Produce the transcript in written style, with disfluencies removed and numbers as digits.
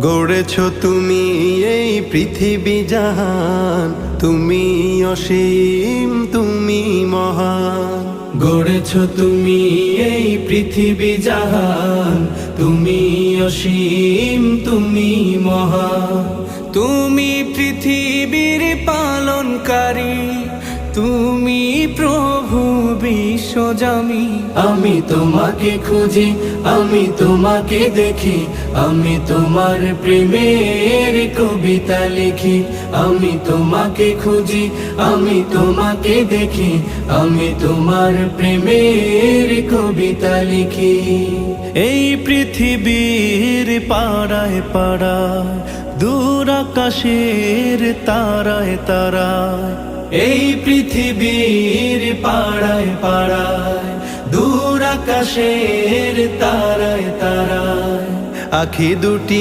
গড়েছ তুমি এই পৃথিবী জাহান, তুমি অসীম তুমি মহান। গড়েছ তুমি এই পৃথিবী জাহান, তুমি অসীম তুমি মহান। তুমি পৃথিবীর পালনকারী, তুমি প্রভু বিশ্বজামি। আমি তোমাকে খুঁজি, আমি তোমাকে দেখি, আমি তোমার প্রেমের কবিতা লিখি। আমি তোমাকে খুঁজি, আমি তোমাকে দেখি, আমি তোমার প্রেমের কবিতা লিখি। এই পৃথিবীর পাড়ায় পাড়ায়, দূর আকাশের তারায় তারায়, এই পৃথিবীর পাড়ায় পাড়ায়, দূর আকাশের তারায় তারায়, আখি দুটি